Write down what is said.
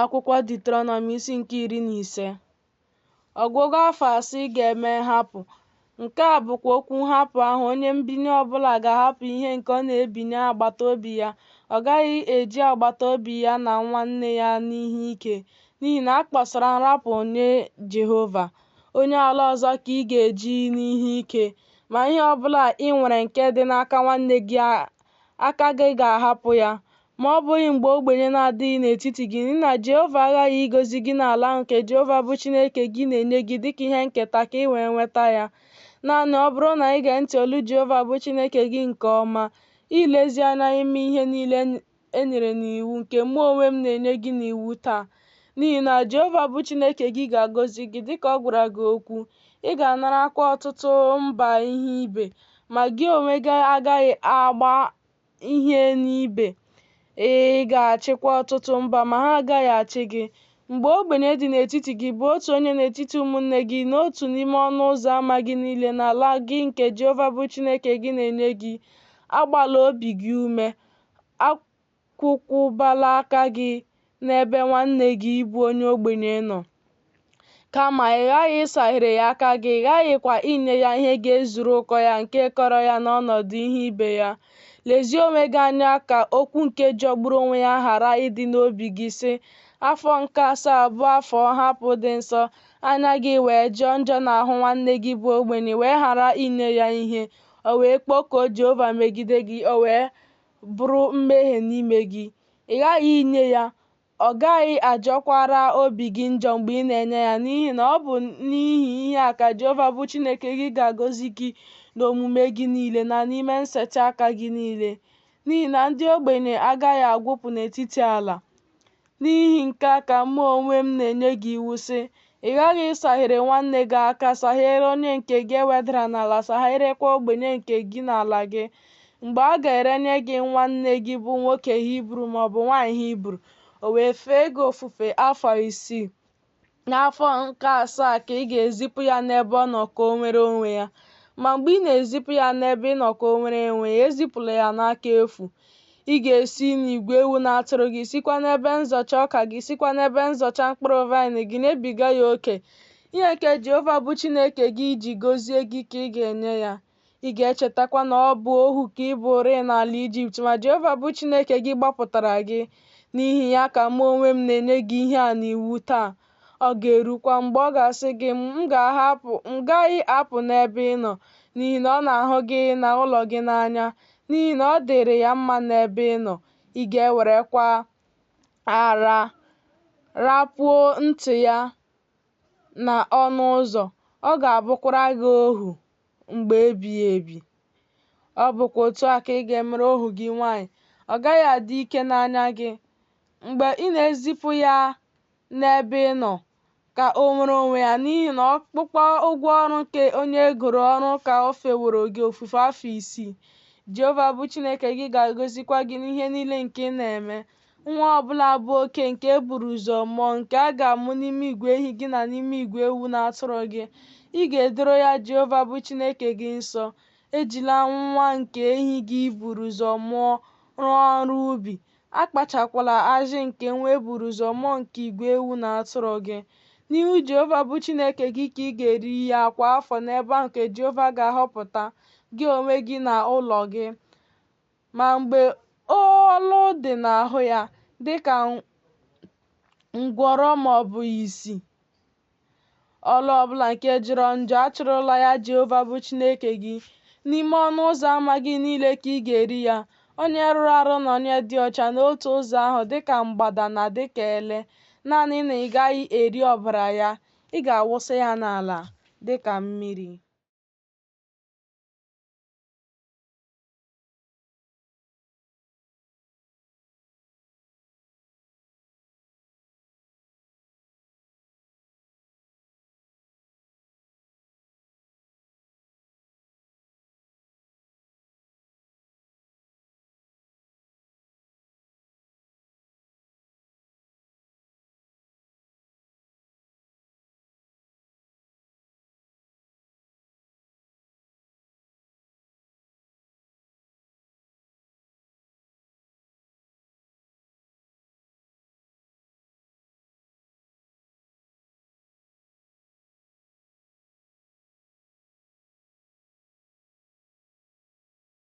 Akwụkwọ Deuteronomy isi nke 15. Ọgwụgwụ afọ asị ị ga-eme nhapụ. Nke a bụkwa okwu nhapụ ahụ: onye mbinye ọbụla ga-ahapụ ihe nke ọ na-ebinye agbata obi ya. Ọ gaghị eji agbata obi ya na nwanne ya n'ihe ike, n'ihi na a kpọsara nrapụ nye Jehova. Onye ala ọzọ ka ị ga-eji n'ihe ike, ma ihe ọbụla ị nwere nke dị n'aka nwanne gị, aka gị ga-ahapụ ya, ma ọ bụghị mgbe ogbenye na-adịghị n'etiti gị, n'ihi na Jehova aghaghị ịgọzi gị n'ala ahụ nke Jehova bụ Chineke gị na-enye gị dịka ihe nketa ka ị wee nweta ya. Naanị ọ bụrụ na ị gee ntị olu Jehova bụ Chineke gị nke ọma, ilezi anya ime ihe niile e nyere n'iwu nke mụ onwe m na-enye gị n'iwu taa. N'ihi na Jehova bụ Chineke gị ga-agọzi gị dịka ọ gwara gị okwu. Ị ga-anarakwa ọtụtụ mba ihe ibe, ma gị onwe gị agaghị agba ihe n'ibe. Ị ga-achịkwa ọtụtụ mba, ma ha agaghị achị gị. Mgbe ogbenye dị n'etiti gị bụ otu onye n'etiti ụmụnne gị n'otu n'ime ọnụ ụzọ ámá gị niile n'ala gị nke Jehova bụ Chineke gị na-enye gị, agbala obi gị ume, akwụkwụbala aka gị n'ebe nwanne gị bụ onye ogbenye nọ. Kama ị ghaghị ịsaghere ya aka gị, ị ghaghịkwa inye ya ihe ga-ezuru ụkọ ya nke kọrọ ya n'ọnọdụ ihe ibe ya. Lezie onwe gị anya ka okwu nke jọgburu onwe ya ghara ịdị n'obi gị, sị, afọ nke asaa bụ afọ nhapụ dị nsọ, anya gị wee jọọ njọ n'ahụ nwanne gị bụ ogbenye, wee ghara inye ya ihe, o wee kpọkuo Jehova megide gị, o wee bụrụ mmehie n'ime gị. Ị ghaghị inye ya. Ọ gaghị ajọkwara obi gị njọ mgbe ị na-enye ya, n'ihi na ọ bụ n'ihi ihe a ka Jehova bụ Chineke gị ga-agọzi gị n'omume gị niile na n'ime nsetị aka gị niile. N'ihi na ndị ogbenye agaghị agwụpụ n'etiti ala. N'ihi nke a ka mụ onwe m na-enye gị iwu, sị, ị ghaghị ịsaghere nwanne gị aka, saghere onye nke gị ewedara n'ala, sagherekwa ogbenye nke gị n'ala gị. Mgbe a ga-erenye gị nwanne gị bụ nwoke Hibru maọbụ nwaanyị Hibru, o wee fee gị ofufe afọ 6, n'afọ nke asaa ka ị ga-ezipụ ya n'ebe ọ nọ ka o nwere onwe ya. Ma mgbe ị na-ezipụ ya n'ebe ị nọ ka o nwere onwe ya, ezipụla ya n'aka efu. Ị ga-esi n'igwe ewu na atụrụ gị, sikwa n'ebe nzọcha ọka gị, sikwa n'ebe nzọcha mkpụrụ vaịn gị na-ebiga ya oke. Ihe nke Jehova bụ Chineke gị ji gọzie gị ka ị ga-enye ya. Ị ga-echetakwa na ọ bụ ohu ka ị bụrị n'ala Ijipt, ma Jehova bụ Chineke gị gbapụtara gị. N'ihi ya ka mụ onwe m na-enye gị ihe a n'iwu taa. Ọ ga-erukwa mgbe ọ ga-asị gị, m gaghị apụ n'ebe ị nọ, n'ihi na ọ na-ahụ gị na ụlọ gị n'anya, n'ihi na ọ dịrị ya mma n'ebe ị nọ. Ị ga-ewerekwa ara rapuo ntị ya n'ọnụ ụzọ. Ọ ga-abụkwara gị ohu mgbe ebighị ebi. Ọ bụkwa otu a ka ị ga-emere ohu gị nwaanyị. Ọ gaghị adị ike n'anya gị mgbe ị na-ezipụ ya n'ebe ị nọ ka o nwere onwe ya, n'ihi na ọkpụkpọ ụgwọ ọrụ nke onye egoro ọrụ ka o feworo gị ofufe afọ 6. Jehova bụ Chineke gị ga-agọzikwa gị n'ihe niile nke ị na-eme. Nwa ọbụla bụ oke nke e buru ụzọ mụọ, nke a ga-amụ n'ime igwe ehi gị na n'ime igwe ewu na atụrụ gị, ị ga-edoro ya Jehova bụ Chineke gị nsọ. Ejila nwa nke ehi gị buru ụzọ mụọ rụọ ọrụ ubi. Akpachakwala ajị nke nwa e buru ụzọ mụọ nke igwe ewu na atụrụ gị. N'ihu Jehova bụ Chineke gị ka ị ga-eri ya kwa afọ n'ebe ahụ nke Jehova ga-ahọpụta gị onwe gị na ụlọ gị. Ma mgbe ọlụ dị n'ahụ ya, dịka ngwọrọ maọbụ ìsì, ọlụ ọbụla nke jọrọ njọ, achụrụla ya Jehova bụ Chineke gị. N'ime ọnụ ụzọ ámá gị niile ka ị ga-eri ya. Onye rụrụ arụ na onye dị ọcha n'otu ụzọ ahụ, dịka mgbada na dịka ele. Naanị na ị gaghị eri ọbara ya, ị ga-awụsa ya n'ala dịka mmiri.